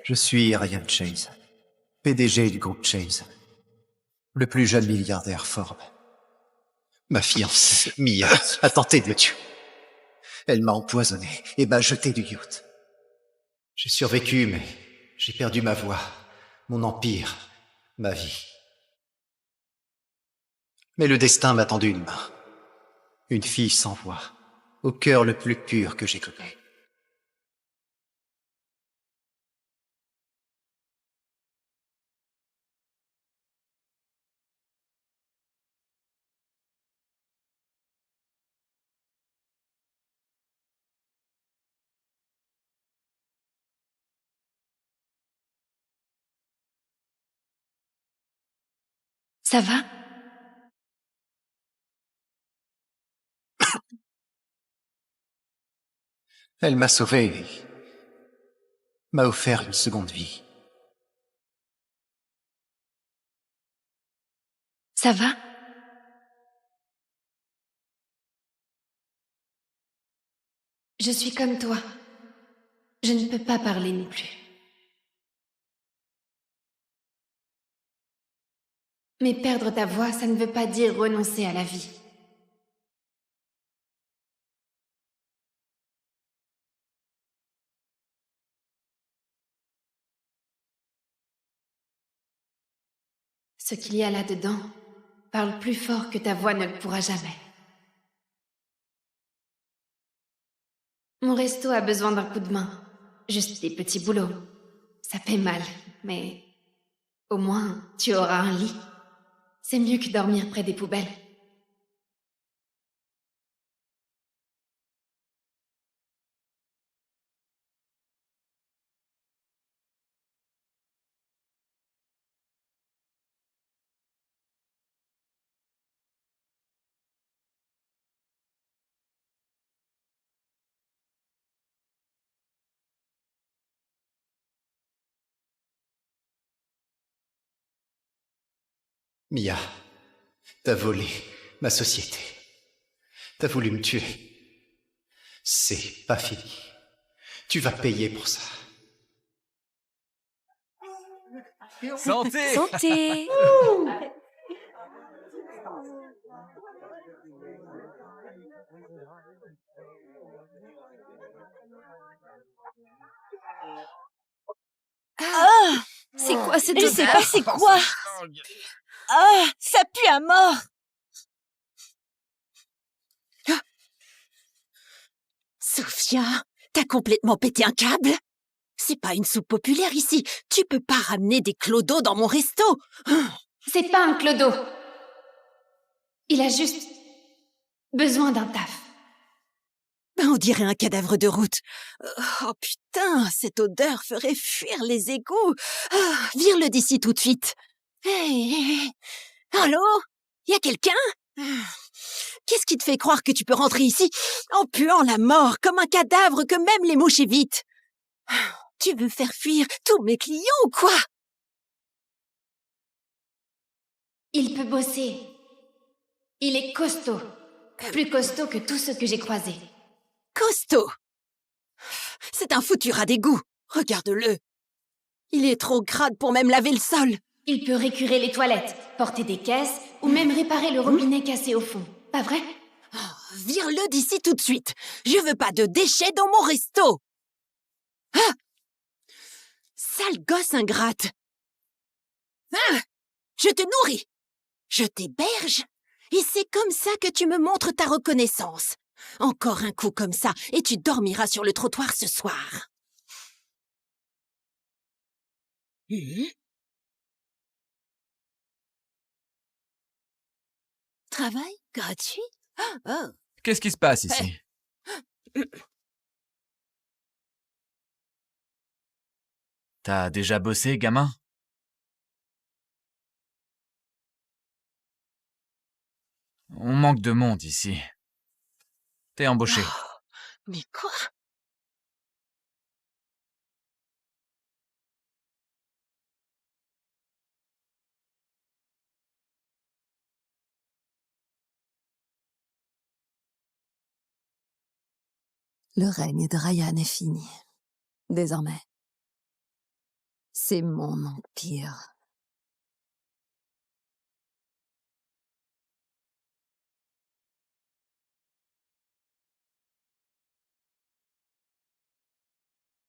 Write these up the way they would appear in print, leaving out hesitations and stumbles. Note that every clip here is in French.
Je suis Ryan Chase, PDG du groupe Chase, le plus jeune milliardaire Forbes. Ma fiancée, Mia, a tenté de me tuer. Elle m'a empoisonné et m'a jeté du yacht. J'ai survécu, mais j'ai perdu ma voix, mon empire, ma vie. Mais le destin m'a tendu une main. Une fille sans voix, au cœur le plus pur que j'ai connu. Ça va? Elle m'a sauvé et m'a offert une seconde vie. Ça va? Je suis comme toi. Je ne peux pas parler non plus. Mais perdre ta voix, ça ne veut pas dire renoncer à la vie. Ce qu'il y a là-dedans parle plus fort que ta voix ne le pourra jamais. Mon resto a besoin d'un coup de main. Juste des petits boulots. Ça paie mal, mais au moins, tu auras un lit. C'est mieux que dormir près des poubelles. Mia, t'as volé ma société. T'as voulu me tuer. C'est pas fini. Tu vas payer pour ça. Santé! Santé! Ah, C'est quoi cette je odeur? sais pas c'est quoi. Ah, ça pue à mort. Ah. Sophia, t'as complètement pété un câble? C'est pas une soupe populaire ici. Tu peux pas ramener des clodos dans mon resto. C'est pas un clodo. Il a juste besoin d'un taf. Ben, on dirait un cadavre de route. Oh putain, cette odeur ferait fuir les égouts. Ah, vire-le d'ici tout de suite. Hey, allô? Y a quelqu'un? Qu'est-ce qui te fait croire que tu peux rentrer ici en puant la mort comme un cadavre que même les mouches évitent? Tu veux faire fuir tous mes clients ou quoi? Il peut bosser. Il est costaud. Plus costaud que tous ceux que j'ai croisés. Costaud! C'est un foutu rat d'égout. Regarde-le. Il est trop crade pour même laver le sol. Il peut récurer les toilettes, porter des caisses ou même réparer le robinet cassé au fond. Pas vrai? Vire-le d'ici tout de suite. Je veux pas de déchets dans mon resto. Ah! Sale gosse ingrate. Ah! Je te nourris. Je t'héberge. Et c'est comme ça que tu me montres ta reconnaissance. Encore un coup comme ça, et tu dormiras sur le trottoir ce soir. Travail gratuit? Oh. Qu'est-ce qui se passe ici? T'as déjà bossé, gamin? On manque de monde ici. T'es embauché. Oh, mais quoi? Le règne de Ryan est fini. Désormais, c'est mon empire.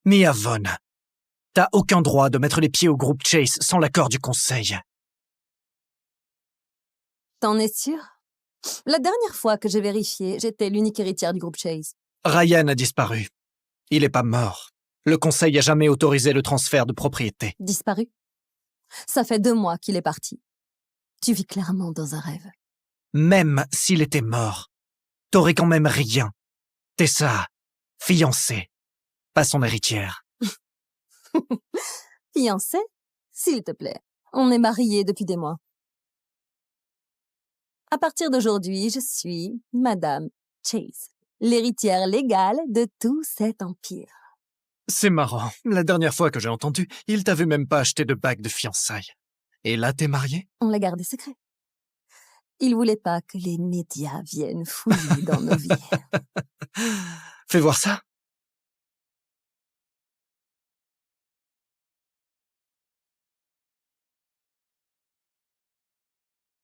Mia Vaughn, t'as aucun droit de mettre les pieds au groupe Chase sans l'accord du conseil. T'en es sûr? La dernière fois que j'ai vérifié, j'étais l'unique héritière du groupe Chase. Ryan a disparu. Il est pas mort. Le conseil a jamais autorisé le transfert de propriété. Disparu? Ça fait 2 mois qu'il est parti. Tu vis clairement dans un rêve. Même s'il était mort, t'aurais quand même rien. T'es sa fiancée, pas son héritière. Fiancé? S'il te plaît. On est mariés depuis des mois. À partir d'aujourd'hui, je suis Madame Chase, l'héritière légale de tout cet empire. C'est marrant. La dernière fois que j'ai entendu, il t'avait même pas acheté de bague de fiançailles. Et là, t'es marié? On l'a gardé secret. Il voulait pas que les médias viennent fouiller dans nos vies. Fais voir ça.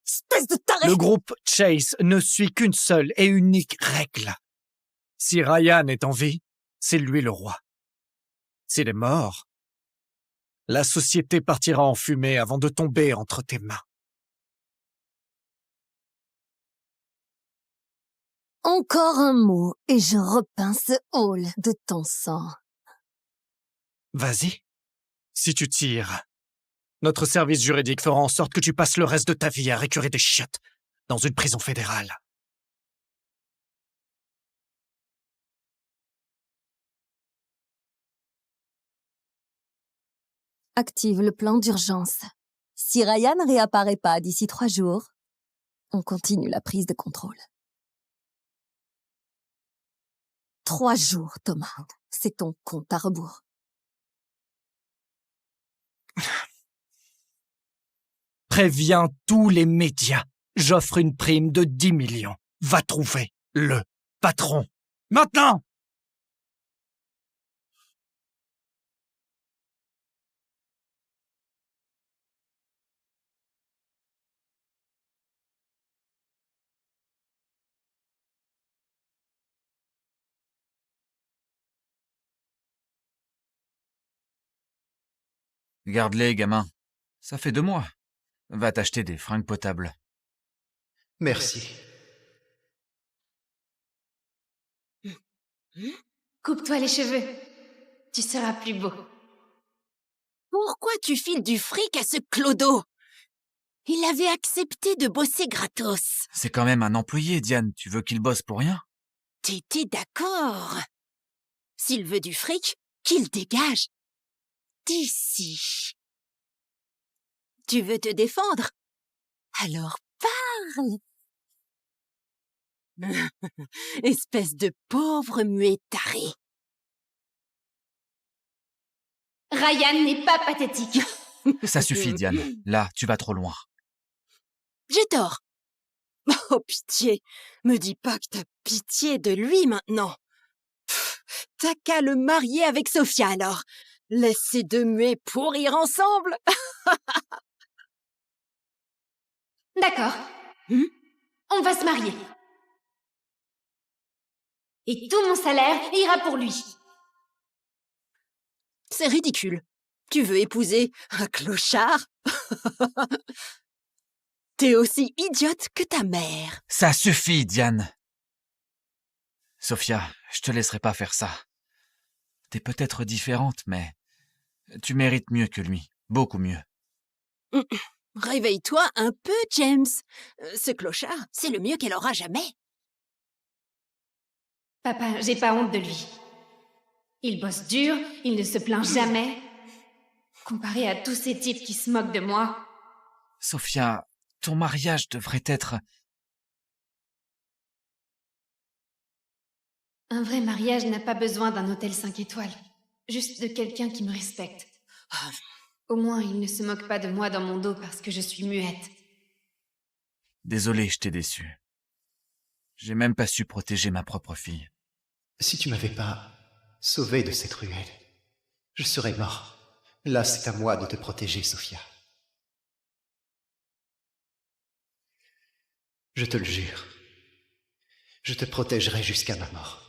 Espèce de taré! Le groupe Chase ne suit qu'une seule et unique règle. Si Ryan est en vie, c'est lui le roi. S'il est mort, la société partira en fumée avant de tomber entre tes mains. Encore un mot et je repeins ce hall de ton sang. Vas-y. Si tu tires, notre service juridique fera en sorte que tu passes le reste de ta vie à récurer des chiottes dans une prison fédérale. Active le plan d'urgence. Si Ryan ne réapparaît pas d'ici 3 jours, on continue la prise de contrôle. 3 jours, Thomas. C'est ton compte à rebours. Préviens tous les médias. J'offre une prime de 10 millions. Va trouver le patron. Maintenant! Garde-les, gamin. Ça fait 2 mois. Va t'acheter des fringues potables. Merci. Coupe-toi les cheveux. Tu seras plus beau. Pourquoi tu files du fric à ce clodo? Il avait accepté de bosser gratos. C'est quand même un employé, Diane. Tu veux qu'il bosse pour rien? T'étais d'accord. S'il veut du fric, qu'il dégage. D'ici. Tu veux te défendre? Alors parle. Espèce de pauvre muet taré. Ryan n'est pas pathétique. Ça suffit, Diane. Là, tu vas trop loin. J'ai tort. Oh, pitié. Me dis pas que t'as pitié de lui maintenant. T'as qu'à le marier avec Sophia alors. Laisse ces 2 muets pourrir ensemble. D'accord. On va se marier. Et tout mon salaire ira pour lui. C'est ridicule. Tu veux épouser un clochard? T'es aussi idiote que ta mère. Ça suffit, Diane. Sophia, je te laisserai pas faire ça. T'es peut-être différente, mais tu mérites mieux que lui. Beaucoup mieux. Réveille-toi un peu, James. Ce clochard, c'est le mieux qu'elle aura jamais. Papa, j'ai pas honte de lui. Il bosse dur, il ne se plaint jamais. Comparé à tous ces types qui se moquent de moi. Sophia, ton mariage devrait être... Un vrai mariage n'a pas besoin d'un hôtel 5 étoiles. Juste de quelqu'un qui me respecte. Au moins, il ne se moque pas de moi dans mon dos parce que je suis muette. Désolé, je t'ai déçu. J'ai même pas su protéger ma propre fille. Si tu m'avais pas sauvé de cette ruelle, je serais mort. Là, c'est à moi de te protéger, Sophia. Je te le jure. Je te protégerai jusqu'à ma mort.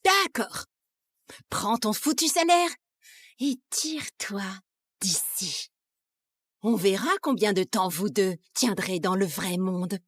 D'accord. Prends ton foutu salaire et tire-toi d'ici. On verra combien de temps vous deux tiendrez dans le vrai monde.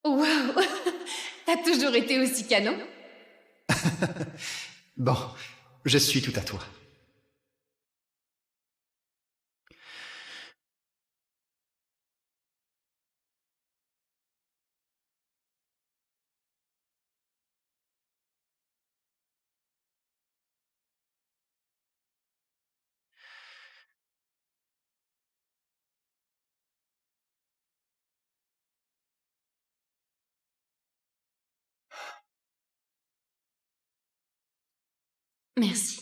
Waouh! T'as toujours été aussi canon? Bon, je suis tout à toi. Merci.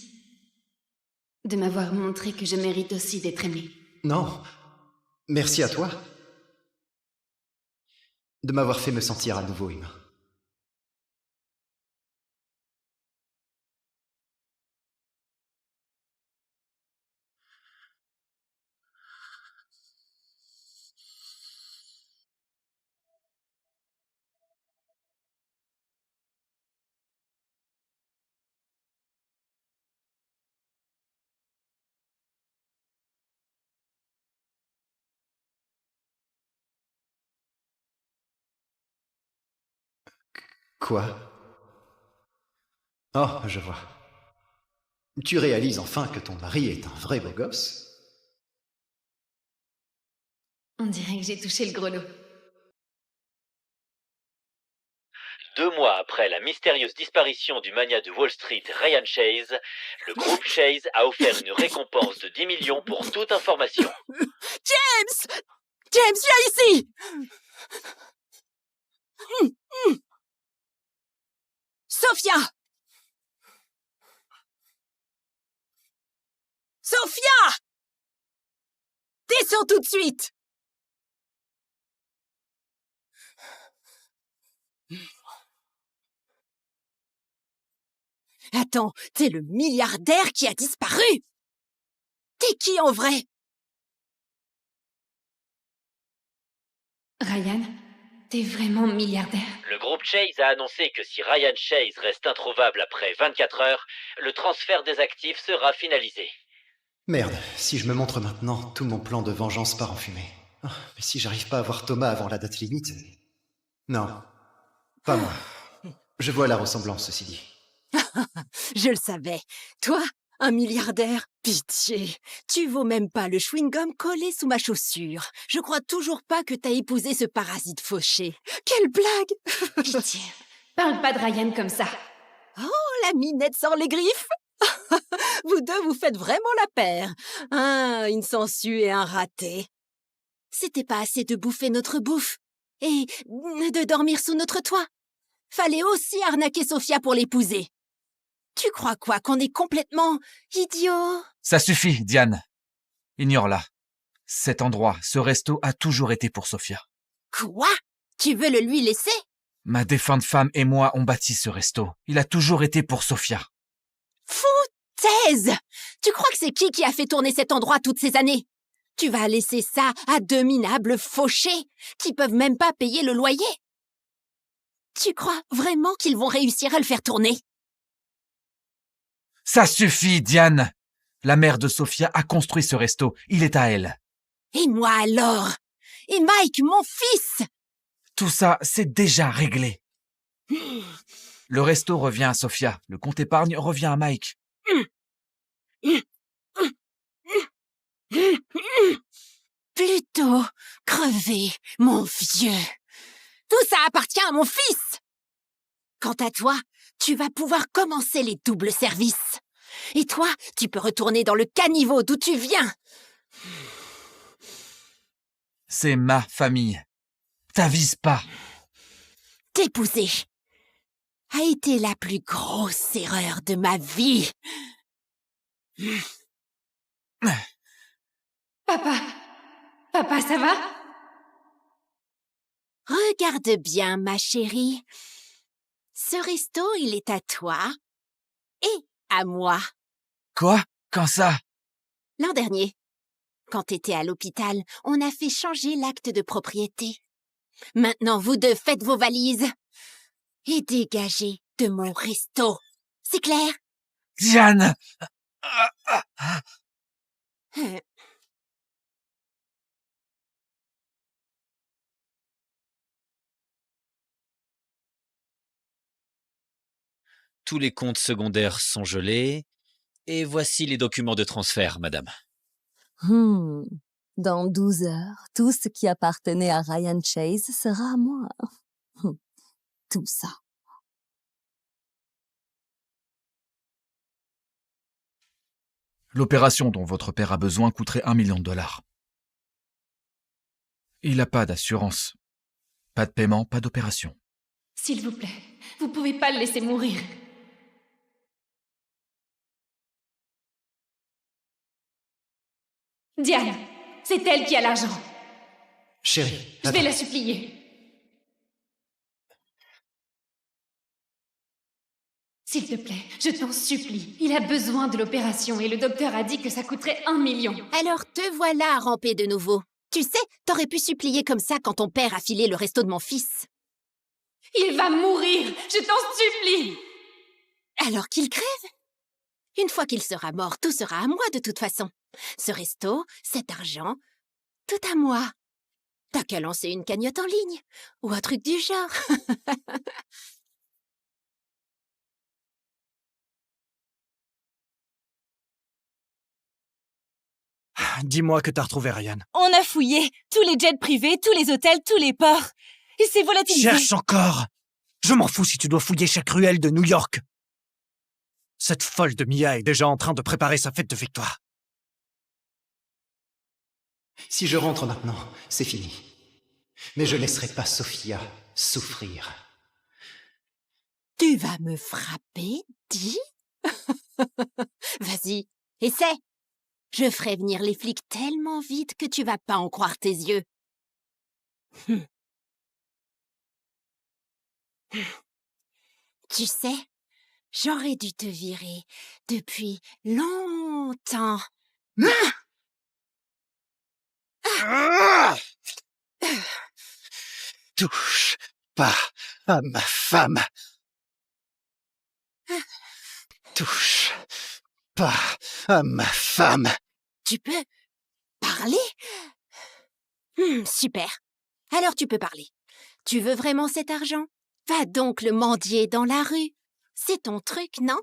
De m'avoir montré que je mérite aussi d'être aimée. Non, merci à toi. De m'avoir fait me sentir à nouveau humain. Quoi? Oh, je vois. Tu réalises enfin que ton mari est un vrai beau gosse? On dirait que j'ai touché le gros lot. 2 mois après la mystérieuse disparition du magnat de Wall Street Ryan Chase, le groupe Chase a offert une récompense de 10 millions pour toute information. James! James, viens ici! Sophia! Sophia! Descends tout de suite! Attends, t'es le milliardaire qui a disparu? T'es qui en vrai? Ryan, t'es vraiment milliardaire? Le groupe Chase a annoncé que si Ryan Chase reste introuvable après 24 heures, le transfert des actifs sera finalisé. Merde, si je me montre maintenant, tout mon plan de vengeance part en fumée. Oh, mais si j'arrive pas à voir Thomas avant la date limite... Non, pas moi. Je vois la ressemblance, ceci dit. Je le savais. Toi, un milliardaire? Pitié. Tu vaux même pas le chewing-gum collé sous ma chaussure. Je crois toujours pas que t'as épousé ce parasite fauché. Quelle blague! Pitié, parle pas de Ryan comme ça. Oh, la minette sans les griffes! Vous deux, vous faites vraiment la paire. Une sangsue et un raté. C'était pas assez de bouffer notre bouffe et de dormir sous notre toit. Fallait aussi arnaquer Sophia pour l'épouser. Tu crois quoi, qu'on est complètement idiot? Ça suffit, Diane. Ignore-la. Cet endroit, ce resto a toujours été pour Sophia. Quoi? Tu veux le lui laisser? Ma défunte femme et moi on bâti ce resto. Il a toujours été pour Sophia. Foutaise! Tu crois que c'est qui a fait tourner cet endroit toutes ces années? Tu vas laisser ça à deux minables fauchés qui peuvent même pas payer le loyer? Tu crois vraiment qu'ils vont réussir à le faire tourner? Ça suffit, Diane! La mère de Sophia a construit ce resto. Il est à elle. Et moi alors? Et Mike, mon fils? Tout ça, c'est déjà réglé. Le resto revient à Sophia. Le compte épargne revient à Mike. Plutôt crever, mon vieux. Tout ça appartient à mon fils. Quant à toi, tu vas pouvoir commencer les doubles services. Et toi, tu peux retourner dans le caniveau d'où tu viens. C'est ma famille. T'avises pas. T'épouser a été la plus grosse erreur de ma vie. Papa! Papa, ça va? Regarde bien, ma chérie. Ce resto, il est à toi et à moi. Quoi? Quand ça? L'an dernier, quand t'étais à l'hôpital, on a fait changer l'acte de propriété. Maintenant, vous deux faites vos valises et dégagez de mon resto. C'est clair? Diane! Tous les comptes secondaires sont gelés. Et voici les documents de transfert, madame. Dans 12 heures, tout ce qui appartenait à Ryan Chase sera à moi. Tout ça. L'opération dont votre père a besoin coûterait 1 million de dollars. Il n'a pas d'assurance. Pas de paiement, pas d'opération. S'il vous plaît, vous pouvez pas le laisser mourir. Diane, c'est elle qui a l'argent. Chérie, Je vais la supplier. S'il te plaît, je t'en supplie. Il a besoin de l'opération et le docteur a dit que ça coûterait 1 million. Alors te voilà à ramper de nouveau. Tu sais, t'aurais pu supplier comme ça quand ton père a filé le resto de mon fils. Il va mourir, je t'en supplie. Alors qu'il crève. Une fois qu'il sera mort, tout sera à moi de toute façon. Ce resto, cet argent, tout à moi. T'as qu'à lancer une cagnotte en ligne, ou un truc du genre. Dis-moi que t'as retrouvé Ryan. On a fouillé tous les jets privés, tous les hôtels, tous les ports. Il s'est volatilisé. Cherche encore. Je m'en fous si tu dois fouiller chaque ruelle de New York. Cette folle de Mia est déjà en train de préparer sa fête de victoire. si je rentre maintenant, c'est fini. Mais je laisserai pas Sophia souffrir. Tu vas me frapper, dis? Vas-y, essaie. Je ferai venir les flics tellement vite que tu vas pas en croire tes yeux. Tu sais, j'aurais dû te virer depuis longtemps. Touche pas à ma femme. Touche pas à ma femme. Tu peux parler? Super. Alors tu peux parler. Tu veux vraiment cet argent? Va donc le mendier dans la rue. C'est ton truc, non?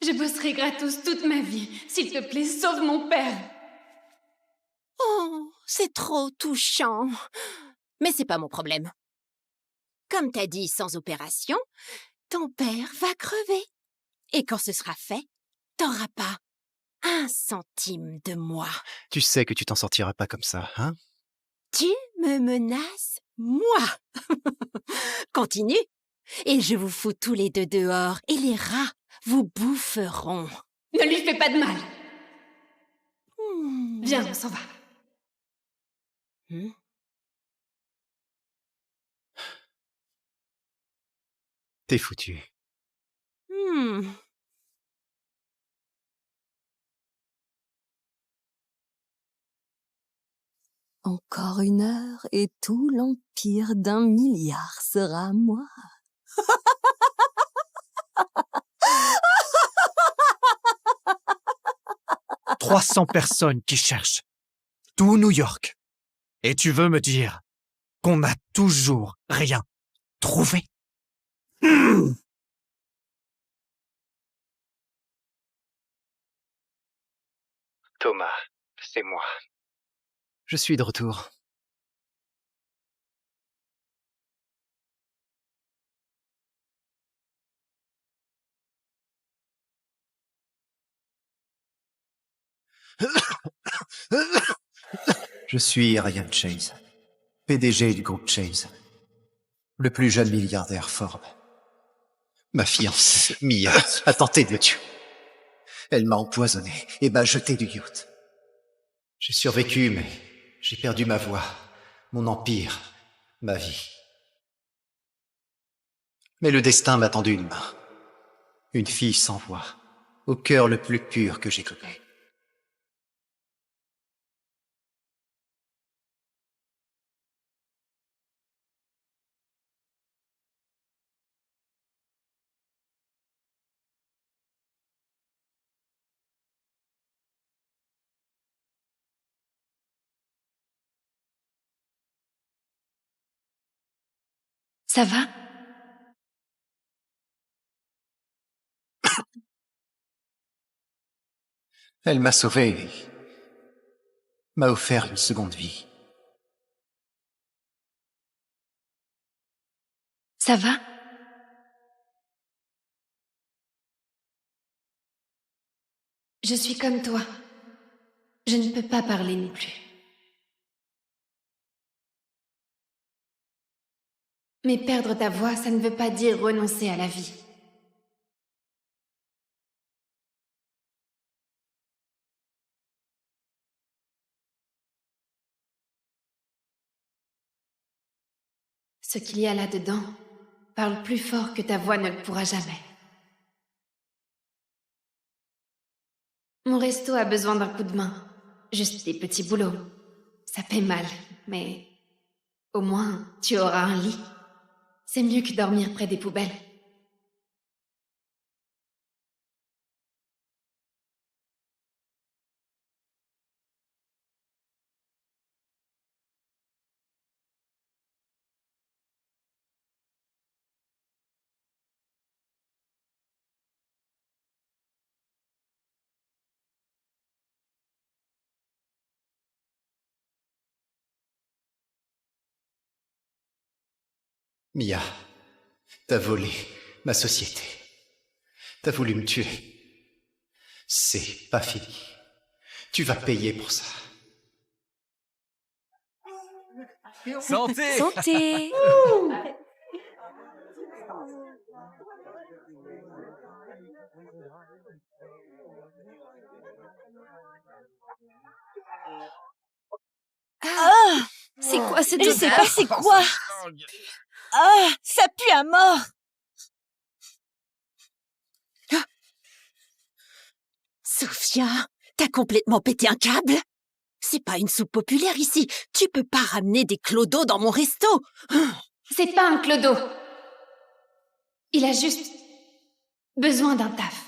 Je bosserai gratos toute ma vie. S'il te plaît, sauve mon père. Oh, c'est trop touchant. Mais c'est pas mon problème. Comme t'as dit, sans opération, ton père va crever. Et quand ce sera fait, t'auras pas 1 centime de moi. Tu sais que tu t'en sortiras pas comme ça, hein? Tu me menaces, moi. Continue, et je vous fous tous les deux dehors, et les rats vous boufferont. Ne lui fais pas de mal. Viens, on s'en va. T'es foutu. Encore 1 heure et tout l'empire d'1 milliard sera à moi. 300 personnes qui cherchent. Tout New York. Et tu veux me dire qu'on n'a toujours rien trouvé? Thomas, c'est moi. Je suis de retour. Je suis Ryan Chase, PDG du groupe Chase, le plus jeune milliardaire Forbes. Ma fiancée, Mia, a tenté de me tuer. Elle m'a empoisonné et m'a jeté du yacht. J'ai survécu, mais j'ai perdu ma voix, mon empire, ma vie. Mais le destin m'a tendu une main. Une fille sans voix, au cœur le plus pur que j'ai connu. Ça va? Elle m'a sauvé et m'a offert une seconde vie. Ça va? Je suis comme toi. Je ne peux pas parler non plus. Mais perdre ta voix, ça ne veut pas dire renoncer à la vie. Ce qu'il y a là-dedans parle plus fort que ta voix ne le pourra jamais. Mon resto a besoin d'un coup de main. Juste des petits boulots. Ça paie mal, mais au moins tu auras un lit. C'est mieux que dormir près des poubelles. Mia, t'as volé ma société. T'as voulu me tuer. C'est pas fini. Tu vas payer pour ça. Santé! Santé. Ah, c'est quoi cette odeur? Je sais pas c'est quoi. Ah, ça pue à mort. Ah. Sophia, t'as complètement pété un câble? C'est pas une soupe populaire ici. Tu peux pas ramener des clodos dans mon resto. C'est pas un clodo. Il a juste besoin d'un taf.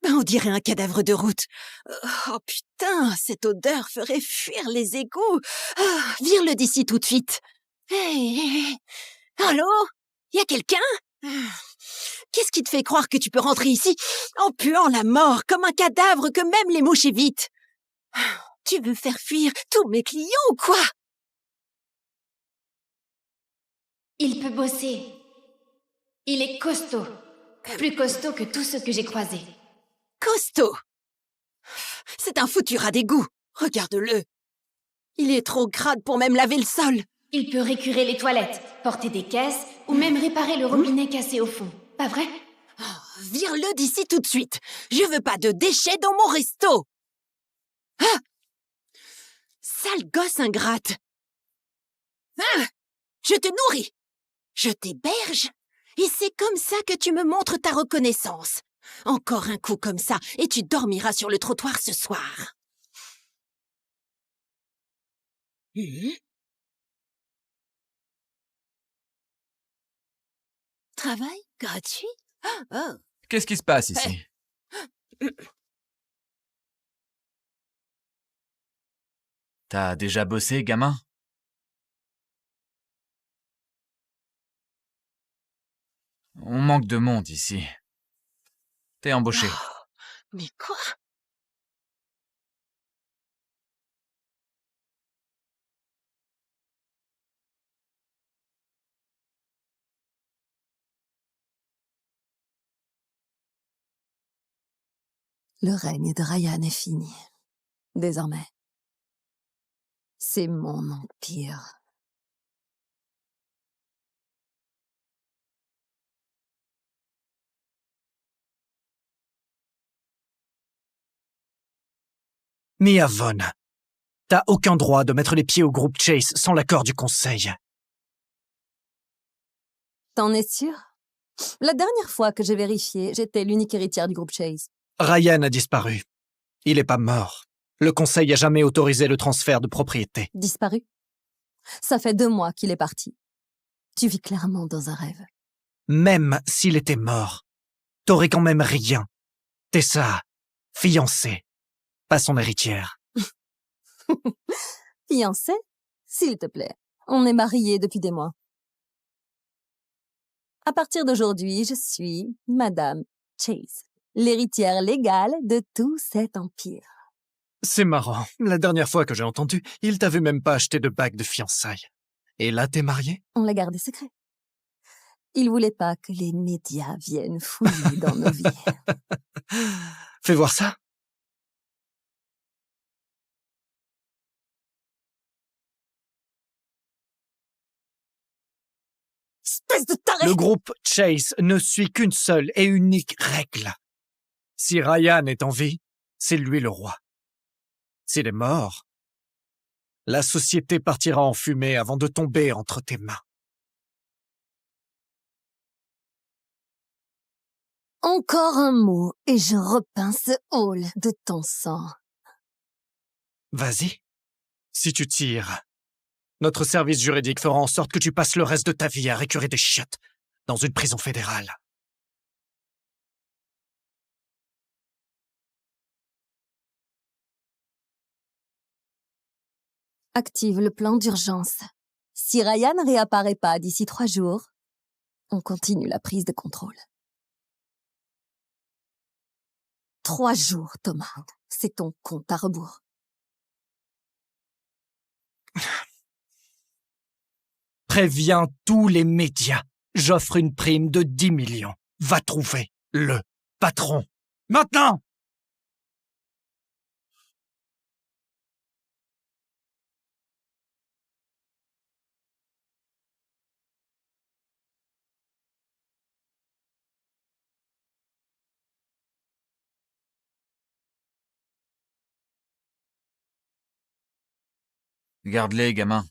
On dirait un cadavre de route. Oh putain, cette odeur ferait fuir les égouts. Ah, vire-le d'ici tout de suite. Hey. Allô? Y a quelqu'un? Qu'est-ce qui te fait croire que tu peux rentrer ici en puant la mort comme un cadavre que même les mouches évitent? Tu veux faire fuir tous mes clients ou quoi? Il peut bosser. Il est costaud. Plus costaud que tous ceux que j'ai croisés. Costaud. C'est un foutu rat d'égout. Regarde-le. Il est trop crade pour même laver le sol. Il peut récurer les toilettes, porter des caisses ou même réparer le robinet cassé au fond. Pas vrai? Vire-le d'ici tout de suite. Je veux pas de déchets dans mon resto. Ah! Sale gosse ingrate. Ah! Je te nourris. Je t'héberge. Et c'est comme ça que tu me montres ta reconnaissance. Encore un coup comme ça, et tu dormiras sur le trottoir ce soir. Travail gratuit? Oh. Qu'est-ce qui se passe ici? T'as déjà bossé, gamin? On manque de monde ici. T'es embauché. Oh, mais quoi? Le règne de Ryan est fini. Désormais, c'est mon empire. Mia Vaughn, t'as aucun droit de mettre les pieds au groupe Chase sans l'accord du conseil. T'en es sûr? La dernière fois que j'ai vérifié, j'étais l'unique héritière du groupe Chase. Ryan a disparu. Il est pas mort. Le conseil a jamais autorisé le transfert de propriété. Disparu? Ça fait 2 mois qu'il est parti. Tu vis clairement dans un rêve. Même s'il était mort, t'aurais quand même rien. T'es sa fiancée, pas son héritière. Fiancé? S'il te plaît. On est mariés depuis des mois. À partir d'aujourd'hui, je suis Madame Chase, l'héritière légale de tout cet empire. C'est marrant. La dernière fois que j'ai entendu, il t'avait même pas acheté de bague de fiançailles. Et là, t'es marié? On l'a gardé secret. Il voulait pas que les médias viennent fouiller dans nos vies. Fais voir ça. Espèce de taré! Le groupe Chase ne suit qu'une seule et unique règle. Si Ryan est en vie, c'est lui le roi. S'il est mort, la société partira en fumée avant de tomber entre tes mains. Encore un mot et je repeins ce hall de ton sang. Vas-y. Si tu tires, notre service juridique fera en sorte que tu passes le reste de ta vie à récurer des chiottes dans une prison fédérale. Active le plan d'urgence. Si Ryan ne réapparaît pas d'ici 3 jours, on continue la prise de contrôle. 3 jours, Thomas. C'est ton compte à rebours. Préviens tous les médias. J'offre une prime de 10 millions. Va trouver le patron. Maintenant! Garde-les, gamin.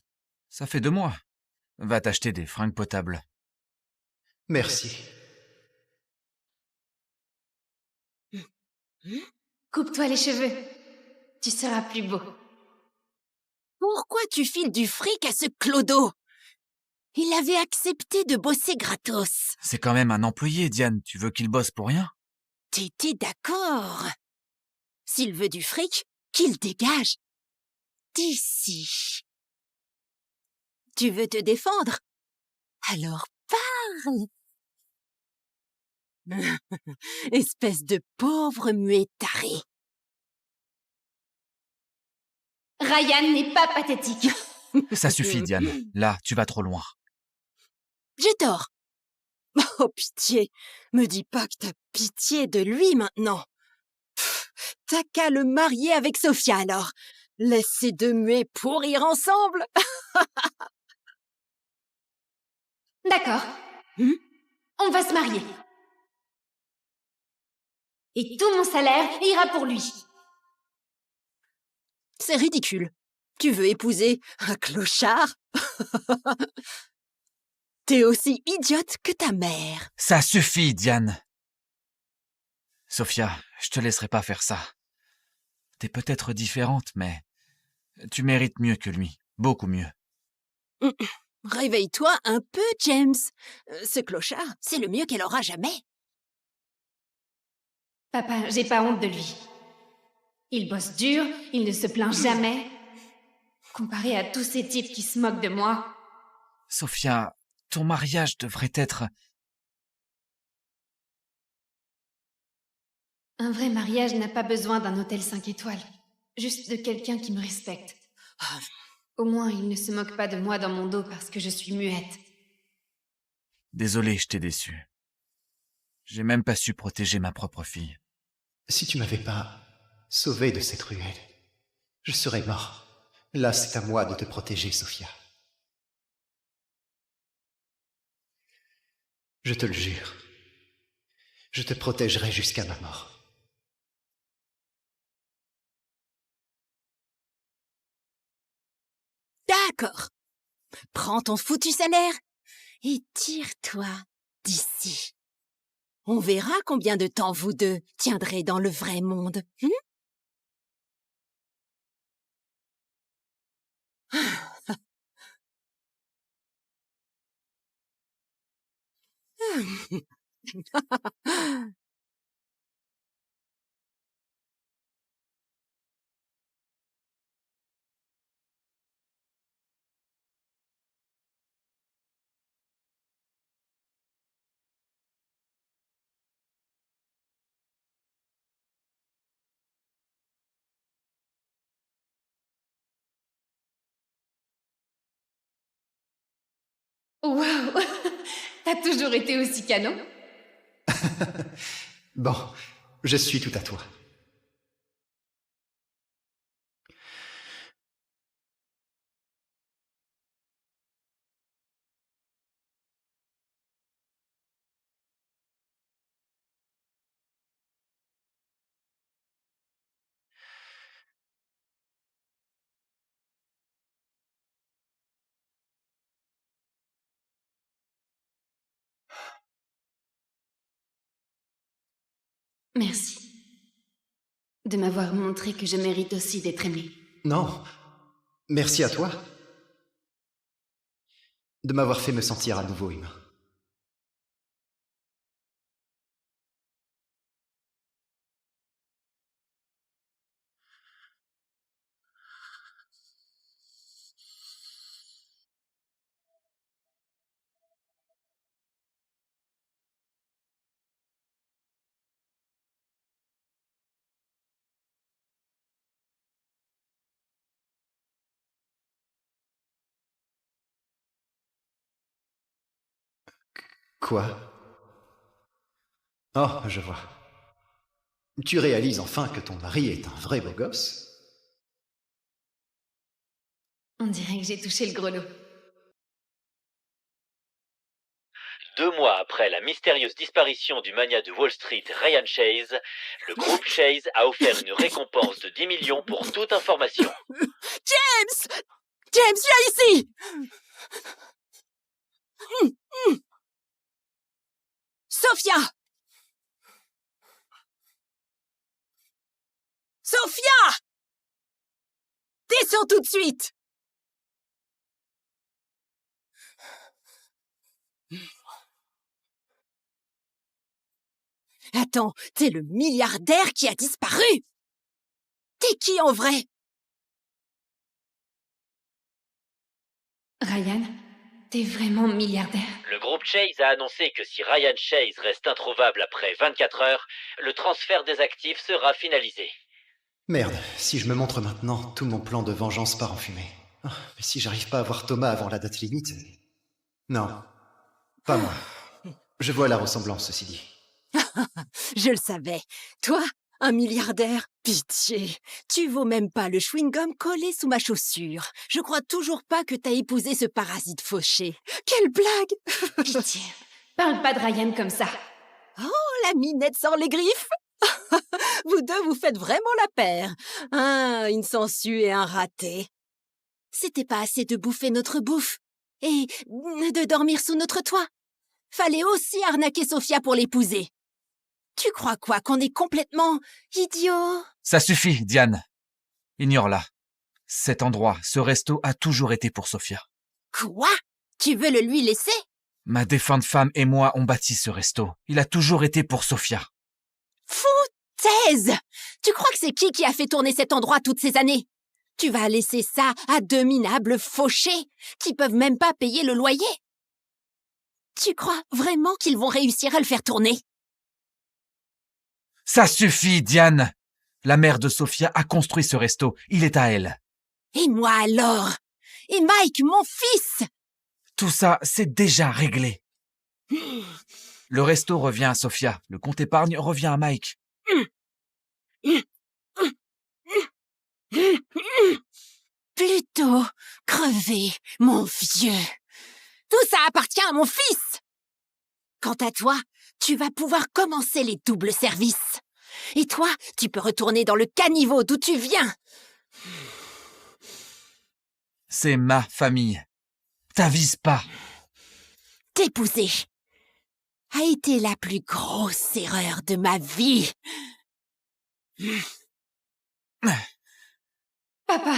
Ça fait 2 mois. Va t'acheter des fringues potables. Merci. Coupe-toi les cheveux. Tu seras plus beau. Pourquoi tu files du fric à ce clodo? Il avait accepté de bosser gratos. C'est quand même un employé, Diane. Tu veux qu'il bosse pour rien? T'étais d'accord. S'il veut du fric, qu'il dégage. D'ici. Tu veux te défendre? Alors parle. Espèce de pauvre muet taré. Ryan n'est pas pathétique. Ça suffit, Diane. Là, tu vas trop loin. J'ai tort. Oh, pitié. Me dis pas que t'as pitié de lui maintenant. T'as qu'à le marier avec Sophia alors. Laisse ces 2 muets pourrir ensemble. D'accord. On va se marier. Et tout mon salaire ira pour lui. C'est ridicule. Tu veux épouser un clochard? T'es aussi idiote que ta mère. Ça suffit, Diane. Sophia, je te laisserai pas faire ça. T'es peut-être différente, mais tu mérites mieux que lui. Beaucoup mieux. Réveille-toi un peu, James. Ce clochard, c'est le mieux qu'elle aura jamais. Papa, j'ai pas honte de lui. Il bosse dur, il ne se plaint jamais. Comparé à tous ces types qui se moquent de moi. Sophia, ton mariage devrait être... Un vrai mariage n'a pas besoin d'un hôtel 5 étoiles. Juste de quelqu'un qui me respecte. Au moins, il ne se moque pas de moi dans mon dos parce que je suis muette. Désolé, je t'ai déçu. J'ai même pas su protéger ma propre fille. Si tu m'avais pas sauvé de cette ruelle, je serais mort. Là, c'est à moi de te protéger, Sophia. Je te le jure. Je te protégerai jusqu'à ma mort. D'accord. Prends ton foutu salaire et tire-toi d'ici. On verra combien de temps vous deux tiendrez dans le vrai monde. Waouh! T'as toujours été aussi canon? Bon, je suis tout à toi. Merci. De m'avoir montré que je mérite aussi d'être aimée. Non, merci à toi. De m'avoir fait me sentir à nouveau humain. Quoi? Oh, je vois. Tu réalises enfin que ton mari est un vrai beau gosse? On dirait que j'ai touché le gros lot. 2 mois après la mystérieuse disparition du magnat de Wall Street Ryan Chase, le groupe Chase a offert une récompense de 10 millions pour toute information. James! James, viens ici! Sophia! Sophia! Descends tout de suite! Attends, t'es le milliardaire qui a disparu? T'es qui en vrai? Ryan, t'es vraiment milliardaire? Le groupe Chase a annoncé que si Ryan Chase reste introuvable après 24 heures, le transfert des actifs sera finalisé. Merde, si je me montre maintenant, tout mon plan de vengeance part en fumée. Oh, mais si j'arrive pas à voir Thomas avant la date limite... Non, pas moi. Je vois la ressemblance, ceci dit. Je le savais. Toi, un milliardaire? Pitié. Tu vaux même pas le chewing-gum collé sous ma chaussure. Je crois toujours pas que t'as épousé ce parasite fauché. Quelle blague! Pitié, parle pas de Ryan comme ça. La minette sort les griffes. Vous deux, vous faites vraiment la paire. Une sangsue et un raté. C'était pas assez de bouffer notre bouffe et de dormir sous notre toit. Fallait aussi arnaquer Sophia pour l'épouser. Tu crois quoi, qu'on est complètement idiot? Ça suffit, Diane. Ignore-la. Cet endroit, ce resto a toujours été pour Sophia. Quoi? Tu veux le lui laisser? Ma défunte femme et moi on bâti ce resto. Il a toujours été pour Sophia. Foutaise! Tu crois que c'est qui a fait tourner cet endroit toutes ces années? Tu vas laisser ça à deux minables fauchés qui peuvent même pas payer le loyer? Tu crois vraiment qu'ils vont réussir à le faire tourner? Ça suffit, Diane! La mère de Sophia a construit ce resto. Il est à elle. Et moi alors? Et Mike, mon fils? Tout ça, c'est déjà réglé. Le resto revient à Sophia. Le compte épargne revient à Mike. Plutôt crever, mon vieux. Tout ça appartient à mon fils. Quant à toi, tu vas pouvoir commencer les doubles services. Et toi, tu peux retourner dans le caniveau d'où tu viens. C'est ma famille. T'avises pas. T'épouser a été la plus grosse erreur de ma vie. Papa!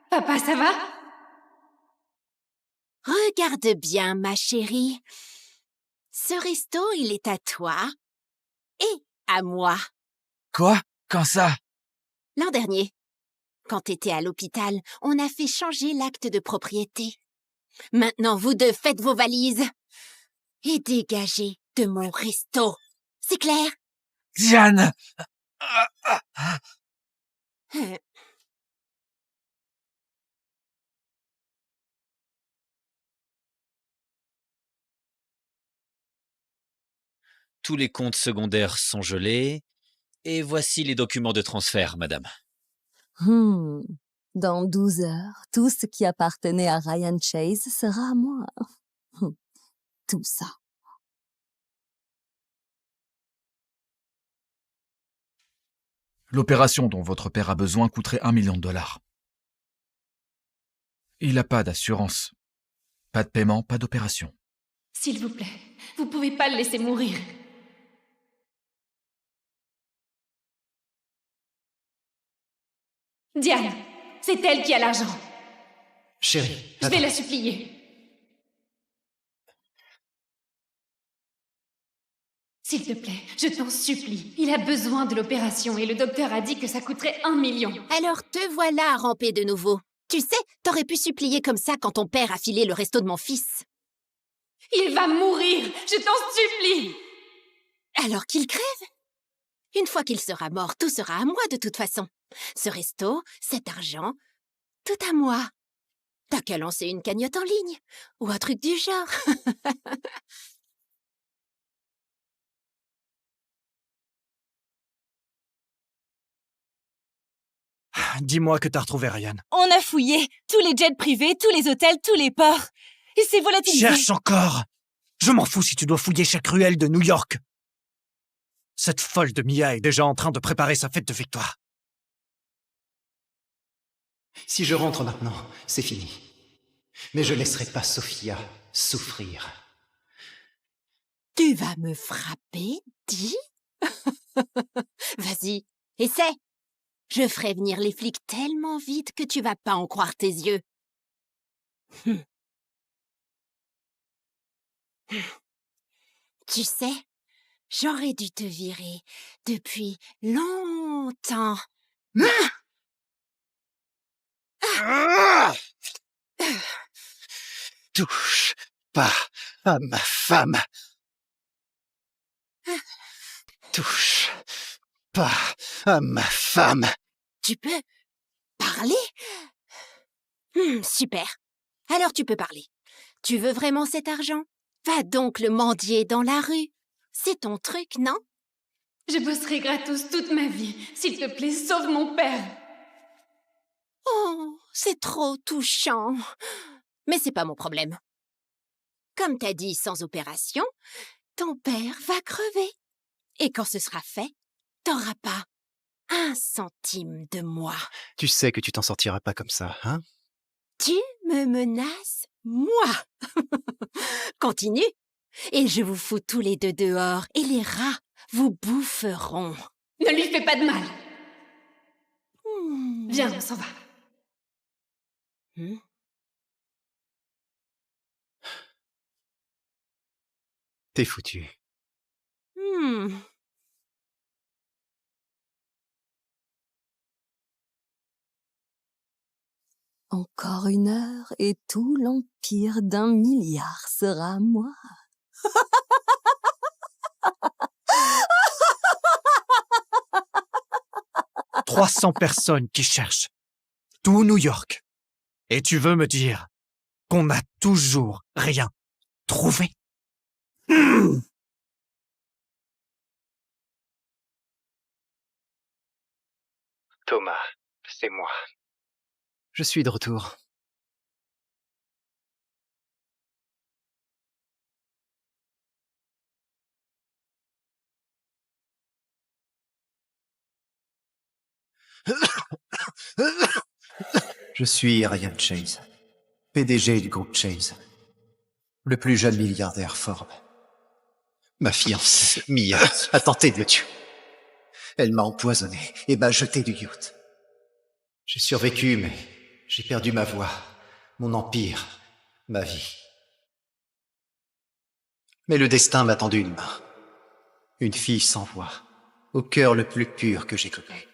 Papa, ça va? Regarde bien, ma chérie. Ce resto, il est à toi et à moi. Quoi? Quand ça? L'an dernier, quand t'étais à l'hôpital, on a fait changer l'acte de propriété. Maintenant, vous deux faites vos valises et dégagez de mon resto. C'est clair? Diane! Tous les comptes secondaires sont gelés. Et voici les documents de transfert, madame. Dans 12 heures, tout ce qui appartenait à Ryan Chase sera à moi. Tout ça. L'opération dont votre père a besoin coûterait $1 million. Il n'a pas d'assurance. Pas de paiement, pas d'opération. S'il vous plaît, vous pouvez pas le laisser mourir. Diane, c'est elle qui a l'argent. Chérie, Je vais attends. la supplier. S'il te plaît, je t'en supplie. Il a besoin de l'opération et le docteur a dit que ça coûterait 1 million. Alors te voilà rampé de nouveau. Tu sais, t'aurais pu supplier comme ça quand ton père a filé le resto de mon fils. Il va mourir, je t'en supplie. Alors qu'il crève. Une fois qu'il sera mort, tout sera à moi de toute façon. Ce resto, cet argent, tout à moi. T'as qu'à lancer une cagnotte en ligne, ou un truc du genre. Dis-moi que t'as retrouvé Ryan. On a fouillé tous les jets privés, tous les hôtels, tous les ports. Il s'est volatilisé. Cherche encore! Je m'en fous si tu dois fouiller chaque ruelle de New York. Cette folle de Mia est déjà en train de préparer sa fête de victoire. Si je rentre maintenant, c'est fini. Mais je laisserai pas Sophia souffrir. Tu vas me frapper, dis? Vas-y, essaie. Je ferai venir les flics tellement vite que tu vas pas en croire tes yeux. Tu sais, j'aurais dû te virer depuis longtemps. Touche pas à ma femme. Touche pas à ma femme. Tu peux parler? Super. Alors tu peux parler. Tu veux vraiment cet argent? Va donc le mendier dans la rue. C'est ton truc, non? Je bosserai gratos toute ma vie. S'il te plaît, sauve mon père. Oh, c'est trop touchant. Mais c'est pas mon problème. Comme t'as dit, sans opération, ton père va crever. Et quand ce sera fait, t'auras pas 1 centime de moi. Tu sais que tu t'en sortiras pas comme ça, hein? Tu me menaces, moi. Continue, et je vous fous tous les deux dehors, et les rats vous boufferont. Ne lui fais pas de mal. Hmm. Viens, on s'en va. Hmm. T'es foutu. Hmm. Encore 1 heure et tout l'empire d'1 milliard sera à moi. 300 personnes qui cherchent. Tout New York. Et tu veux me dire qu'on n'a toujours rien trouvé? Thomas, c'est moi. Je suis de retour. Je suis Ryan Chase, PDG du groupe Chase. Le plus jeune milliardaire Forbes. Ma fiancée, Mia, a tenté de le tuer. Elle m'a empoisonné et m'a jeté du yacht. J'ai survécu, mais j'ai perdu ma voix, mon empire, ma vie. Mais le destin m'a tendu une main. Une fille sans voix, au cœur le plus pur que j'ai connu.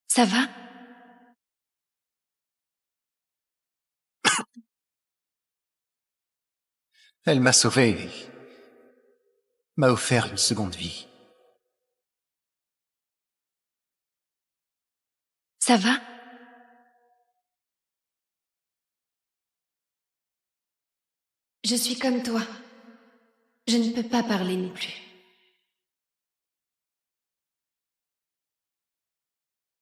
Ça va? Elle m'a sauvé et m'a offert une seconde vie. Ça va? Je suis comme toi. Je ne peux pas parler non plus.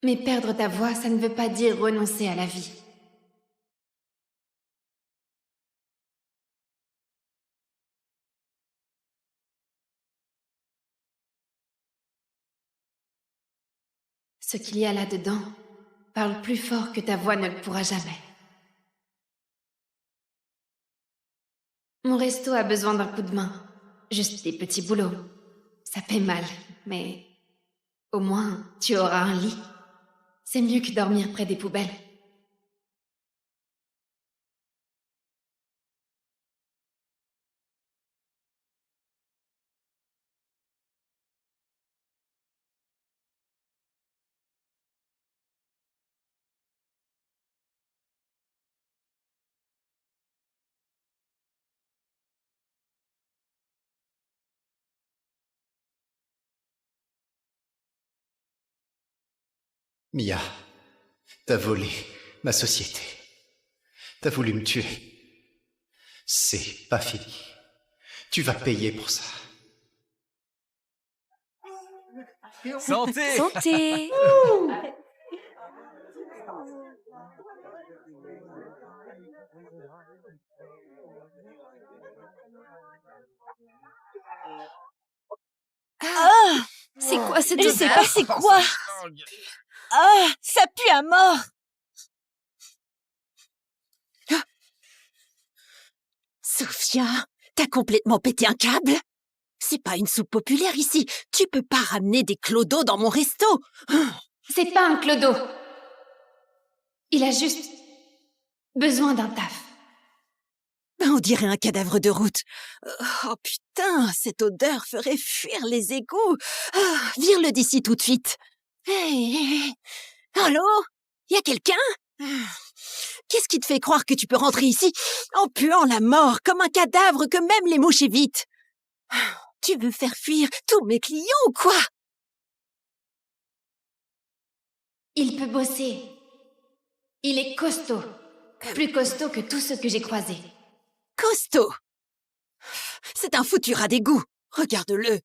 Mais perdre ta voix, ça ne veut pas dire renoncer à la vie. Ce qu'il y a là-dedans parle plus fort que ta voix ne le pourra jamais. Mon resto a besoin d'un coup de main. Juste des petits boulots. Ça paie mal, mais au moins, tu auras un lit. C'est mieux que dormir près des poubelles. Mia, t'as volé ma société. T'as voulu me tuer. C'est pas fini. Tu vas payer pour ça. Santé! Santé. Ah, C'est quoi cette je sais pas c'est quoi. Ah, ça pue à mort. Sophia, t'as complètement pété un câble? C'est pas une soupe populaire ici. Tu peux pas ramener des clodos dans mon resto. C'est pas un clodo. Il a juste besoin d'un taf. On dirait un cadavre de route. Oh putain, cette odeur ferait fuir les égouts. Vire-le d'ici tout de suite. Hey. Allô? Y a quelqu'un? Qu'est-ce qui te fait croire que tu peux rentrer ici en puant la mort comme un cadavre que même les mouches évitent? Tu veux faire fuir tous mes clients ou quoi? Il peut bosser. Il est costaud. Plus costaud que tous ceux que j'ai croisés. Costaud. C'est un foutu rat d'égout. Regarde-le.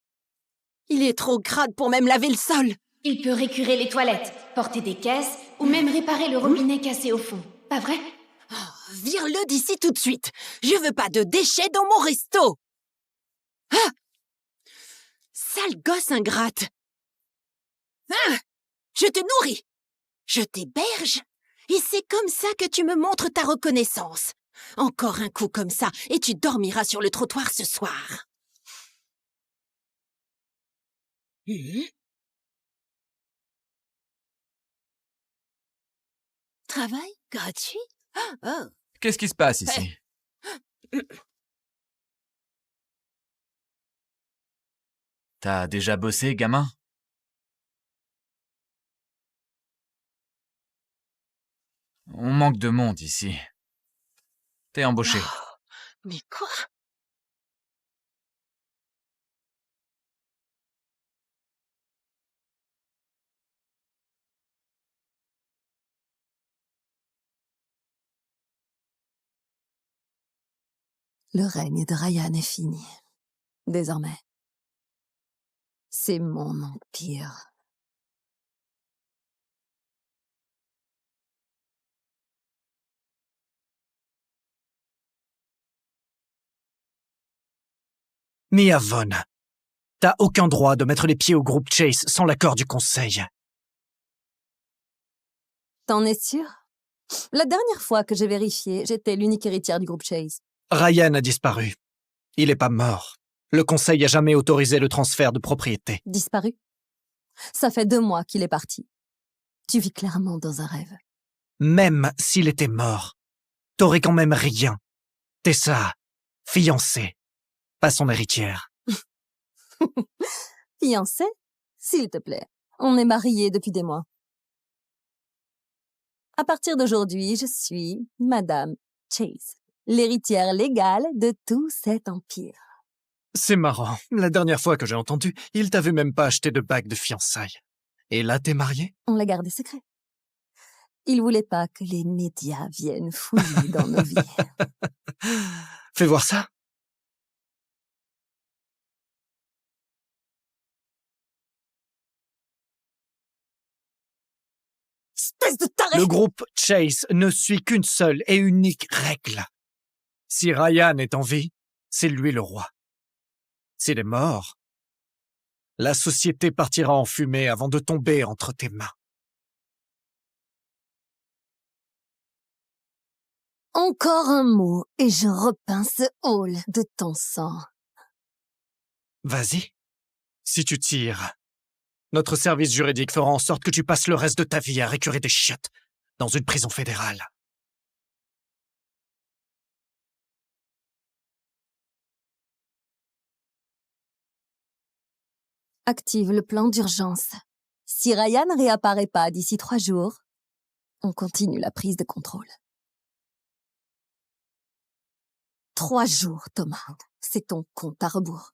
Il est trop crade pour même laver le sol. Il peut récurer les toilettes, porter des caisses ou même réparer le robinet cassé au fond. Pas vrai? Vire-le d'ici tout de suite. Je veux pas de déchets dans mon resto. Ah! Sale gosse ingrate. Ah! Je te nourris. Je t'héberge. Et c'est comme ça que tu me montres ta reconnaissance. Encore un coup comme ça, et tu dormiras sur le trottoir ce soir. Travail gratuit? Oh. Qu'est-ce qui se passe ici? T'as déjà bossé, gamin? On manque de monde ici. T'es embauché. Mais quoi? Le règne de Ryan est fini. Désormais, c'est mon empire. Mia Vaughn, t'as aucun droit de mettre les pieds au groupe Chase sans l'accord du conseil. T'en es sûr? La dernière fois que j'ai vérifié, j'étais l'unique héritière du groupe Chase. Ryan a disparu. Il est pas mort. Le conseil a jamais autorisé le transfert de propriété. Disparu? Ça fait 2 mois qu'il est parti. Tu vis clairement dans un rêve. Même s'il était mort, t'aurais quand même rien. T'es sa fiancée, pas son héritière. Fiancé? S'il te plaît. On est mariés depuis des mois. À partir d'aujourd'hui, je suis Madame Chase, l'héritière légale de tout cet empire. C'est marrant. La dernière fois que j'ai entendu, il t'avait même pas acheté de bague de fiançailles. Et là, t'es marié? On l'a gardé secret. Il voulait pas que les médias viennent fouiller dans nos vies. Fais voir ça. Espèce de taré! Le groupe Chase ne suit qu'une seule et unique règle. Si Ryan est en vie, c'est lui le roi. S'il est mort, la société partira en fumée avant de tomber entre tes mains. Encore un mot et je repeins ce hall de ton sang. Vas-y. Si tu tires, notre service juridique fera en sorte que tu passes le reste de ta vie à récurer des chiottes dans une prison fédérale. Active le plan d'urgence. Si Ryan ne réapparaît pas d'ici 3 jours, on continue la prise de contrôle. 3 jours, Thomas. C'est ton compte à rebours.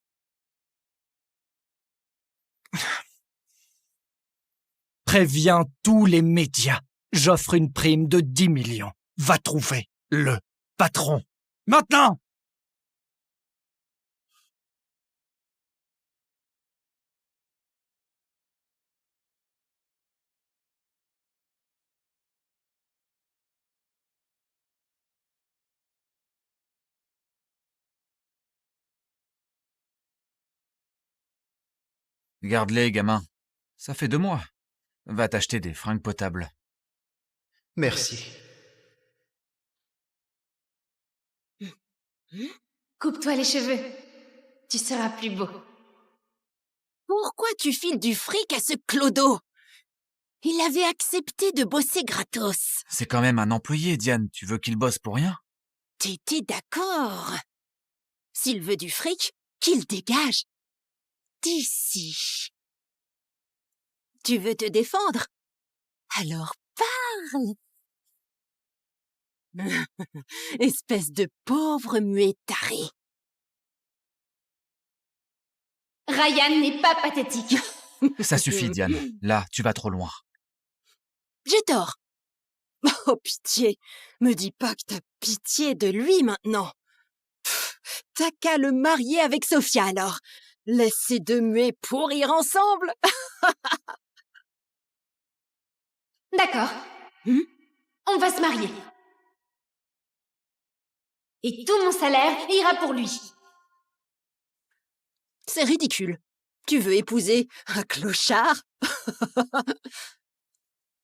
Préviens tous les médias. J'offre une prime de 10 millions. Va trouver le patron. Maintenant! Garde-les, gamin. Ça fait 2 mois. Va t'acheter des fringues potables. Merci. Coupe-toi les cheveux. Tu seras plus beau. Pourquoi tu files du fric à ce clodo? Il avait accepté de bosser gratos. C'est quand même un employé, Diane. Tu veux qu'il bosse pour rien? T'étais d'accord. S'il veut du fric, qu'il dégage. D'ici. Tu veux te défendre? Alors parle. Espèce de pauvre muet taré. Ryan n'est pas pathétique. Ça suffit, Diane. Là, tu vas trop loin. J'ai tort. Oh, pitié. Me dis pas que t'as pitié de lui maintenant. T'as qu'à le marier avec Sophia alors. Laisse ces 2 muets pourrir ensemble. D'accord. On va se marier. Et tout mon salaire ira pour lui. C'est ridicule. Tu veux épouser un clochard?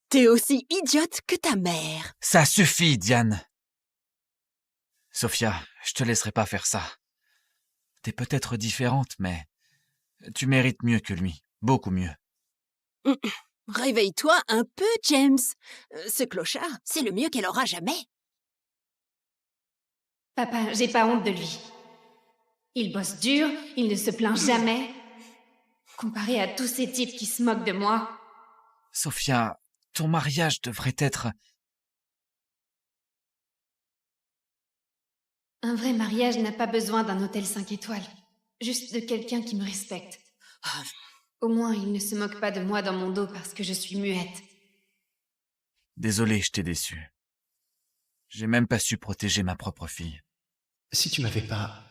T'es aussi idiote que ta mère. Ça suffit, Diane. Sophia, je te laisserai pas faire ça. T'es peut-être différente, mais tu mérites mieux que lui. Beaucoup mieux. Réveille-toi un peu, James. Ce clochard, c'est le mieux qu'elle aura jamais. Papa, j'ai pas honte de lui. Il bosse dur, il ne se plaint jamais. Comparé à tous ces types qui se moquent de moi. Sophia, ton mariage devrait être... Un vrai mariage n'a pas besoin d'un hôtel 5 étoiles. Juste de quelqu'un qui me respecte. Au moins, il ne se moque pas de moi dans mon dos parce que je suis muette. Désolé, je t'ai déçu. J'ai même pas su protéger ma propre fille. Si tu m'avais pas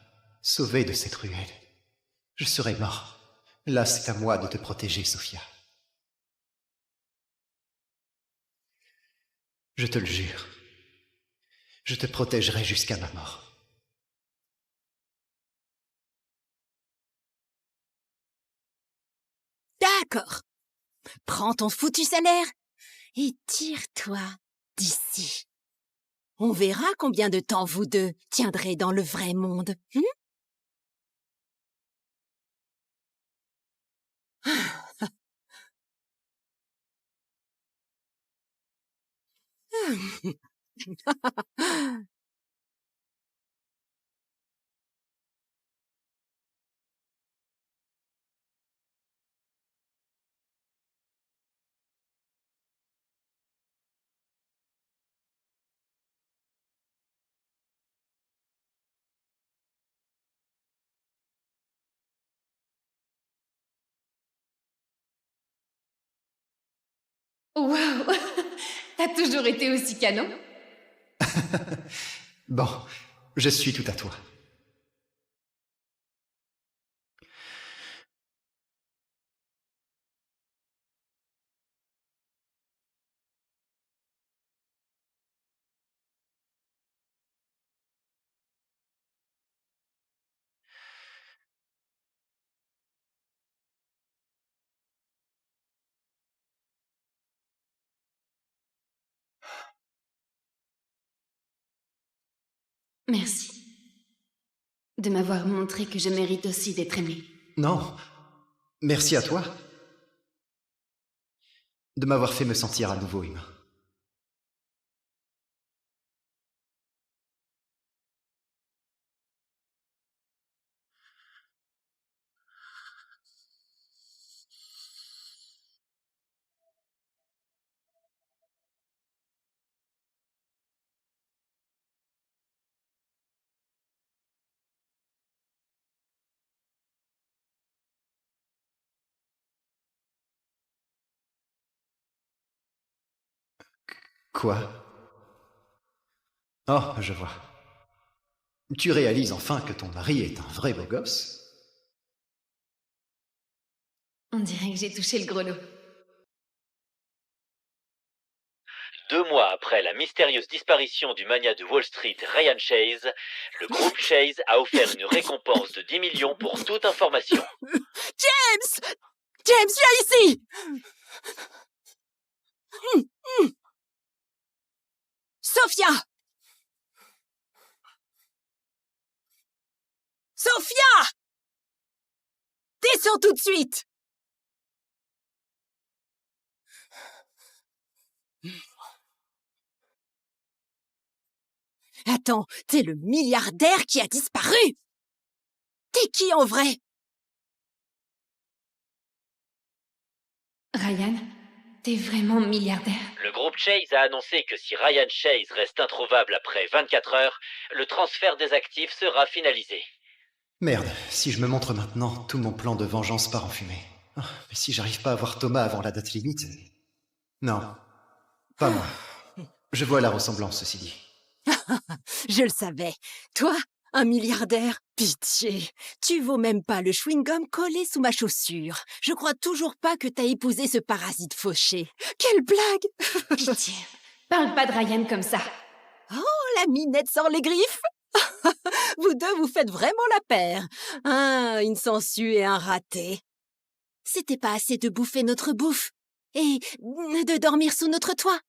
sauvé de cette ruelle, je serais mort. Là, c'est à moi de te protéger, Sophia. Je te le jure. Je te protégerai jusqu'à ma mort. D'accord. Prends ton foutu salaire et tire-toi d'ici. On verra combien de temps vous deux tiendrez dans le vrai monde. Waouh! T'as toujours été aussi canon? Bon, je suis tout à toi. Merci. De m'avoir montré que je mérite aussi d'être aimée. Non, merci à toi de m'avoir fait me sentir à nouveau humain. Quoi? Oh, je vois. Tu réalises enfin que ton mari est un vrai beau gosse? On dirait que j'ai touché le gros lot. 2 mois après la mystérieuse disparition du magnat de Wall Street Ryan Chase, le groupe Chase a offert une récompense de 10 millions pour toute information. James! James, viens ici! Sophia! Sophia! Descends tout de suite! Attends, t'es le milliardaire qui a disparu? T'es qui en vrai? Ryan, t'es vraiment milliardaire? Le groupe Chase a annoncé que si Ryan Chase reste introuvable après 24 heures, le transfert des actifs sera finalisé. Merde, si je me montre maintenant, tout mon plan de vengeance part en fumée. Oh, mais si j'arrive pas à voir Thomas avant la date limite... Non, pas moi. Je vois la ressemblance, ceci dit. Je le savais. Toi, un milliardaire? Pitié. Tu vaux même pas le chewing-gum collé sous ma chaussure. Je crois toujours pas que t'as épousé ce parasite fauché. Quelle blague! Pitié. Parle pas de Ryan comme ça. Oh, la minette sans les griffes! Vous deux, vous faites vraiment la paire. Une sangsue et un raté. C'était pas assez de bouffer notre bouffe et de dormir sous notre toit.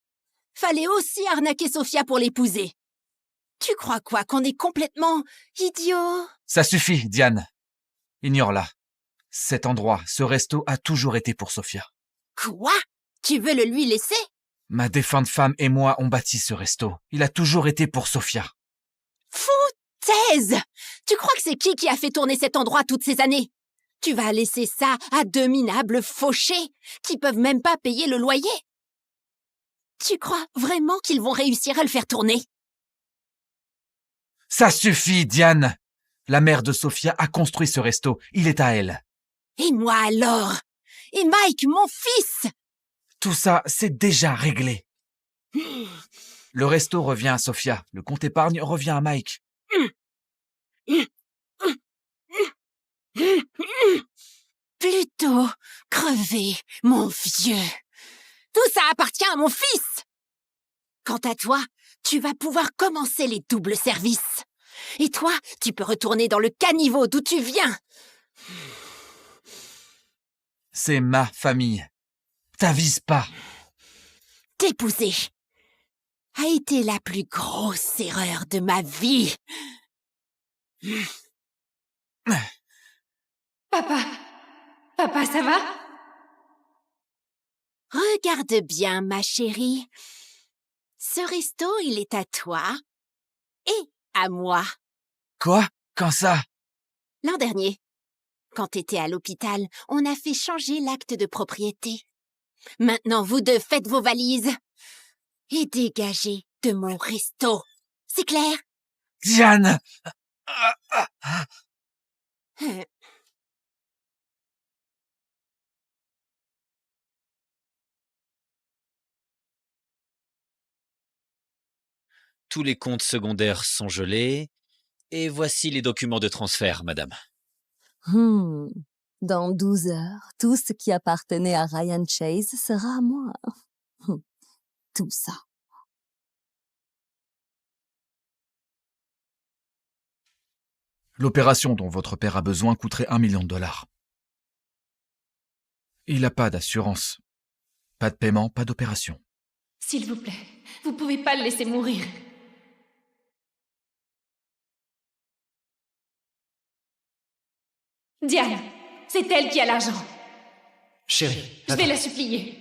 Fallait aussi arnaquer Sophia pour l'épouser. Tu crois quoi, qu'on est complètement idiot? Ça suffit, Diane. Ignore-la. Cet endroit, ce resto a toujours été pour Sophia. Quoi? Tu veux le lui laisser? Ma défunte femme et moi on bâti ce resto. Il a toujours été pour Sophia. Foutaise! Tu crois que c'est qui a fait tourner cet endroit toutes ces années? Tu vas laisser ça à deux minables fauchés qui peuvent même pas payer le loyer? Tu crois vraiment qu'ils vont réussir à le faire tourner? Ça suffit, Diane! La mère de Sophia a construit ce resto. Il est à elle. Et moi alors? Et Mike, mon fils? Tout ça, c'est déjà réglé. Le resto revient à Sophia. Le compte épargne revient à Mike. Plutôt crever, mon vieux. Tout ça appartient à mon fils. Quant à toi, tu vas pouvoir commencer les doubles services. Et toi, tu peux retourner dans le caniveau d'où tu viens. C'est ma famille. T'avises pas. T'épouser a été la plus grosse erreur de ma vie. Papa! Papa, ça va? Regarde bien, ma chérie. Ce resto, il est à toi et à moi. Quoi? Quand ça? L'an dernier, quand t'étais à l'hôpital, on a fait changer l'acte de propriété. Maintenant, vous deux faites vos valises et dégagez de mon resto. C'est clair? Diane! Tous les comptes secondaires sont gelés. Et voici les documents de transfert, madame. Dans 12 heures, tout ce qui appartenait à Ryan Chase sera à moi. Tout ça. L'opération dont votre père a besoin coûterait $1 million. Il n'a pas d'assurance. Pas de paiement, pas d'opération. S'il vous plaît, vous pouvez pas le laisser mourir. Diane, c'est elle qui a l'argent. Chérie, Je vais attends. la supplier.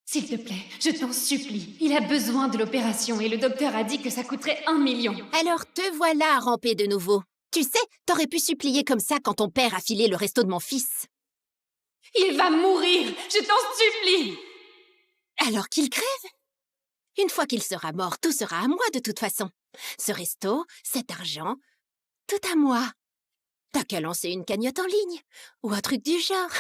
S'il te plaît, je t'en supplie. Il a besoin de l'opération et le docteur a dit que ça coûterait 1 million. Alors te voilà à ramper de nouveau. Tu sais, t'aurais pu supplier comme ça quand ton père a filé le resto de mon fils. Il va mourir, je t'en supplie. Alors qu'il crève. Une fois qu'il sera mort, tout sera à moi de toute façon. Ce resto, cet argent, tout à moi. T'as qu'à lancer une cagnotte en ligne, ou un truc du genre.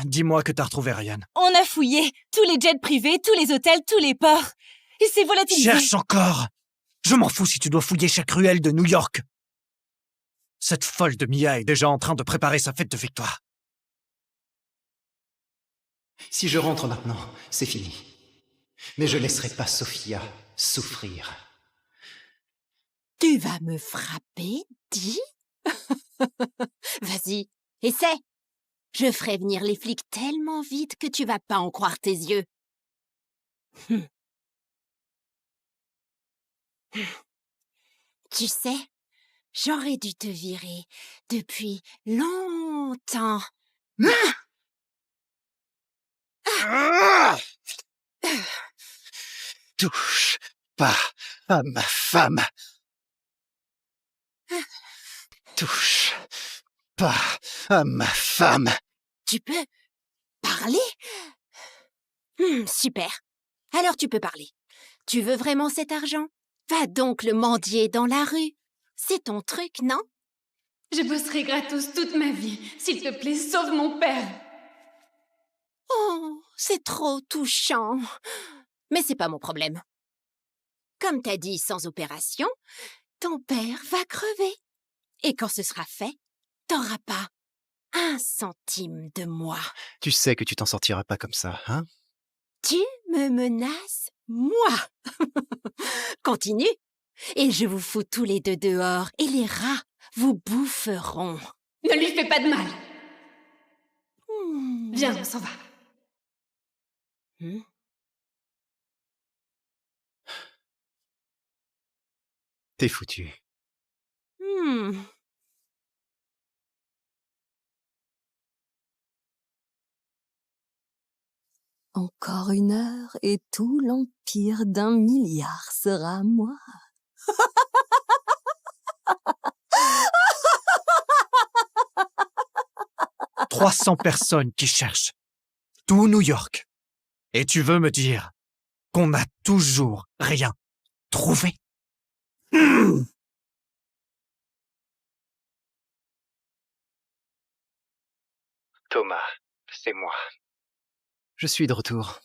Dis-moi que t'as retrouvé Ryan. On a fouillé tous les jets privés, tous les hôtels, tous les ports. Il s'est volatilisé. Cherche encore! Je m'en fous si tu dois fouiller chaque ruelle de New York. Cette folle de Mia est déjà en train de préparer sa fête de victoire. Si je rentre maintenant, c'est fini. Mais je laisserai pas Sophia souffrir. Tu vas me frapper, dis? Vas-y, essaie. Je ferai venir les flics tellement vite que tu vas pas en croire tes yeux. Tu sais, j'aurais dû te virer depuis longtemps. Touche pas à ma femme. Touche pas à ma femme. Tu peux parler? Super. Alors tu peux parler. Tu veux vraiment cet argent? Va donc le mendier dans la rue. C'est ton truc, non? Je bosserai gratos toute ma vie. S'il te plaît, sauve mon père. Oh, c'est trop touchant. Mais c'est pas mon problème. Comme t'as dit, sans opération, ton père va crever. Et quand ce sera fait, t'auras pas 1 centime de moi. Tu sais que tu t'en sortiras pas comme ça, hein? Tu me menaces, moi. Continue, et je vous fous tous les deux dehors, et les rats vous boufferont. Ne lui fais pas de mal. Hmm. Viens, on s'en va. T'es foutu. Hmm. Encore 1 heure et tout l'empire d'1 milliard sera à moi. 300 personnes qui cherchent. Tout New York. Et tu veux me dire qu'on n'a toujours rien trouvé? Thomas, c'est moi. Je suis de retour.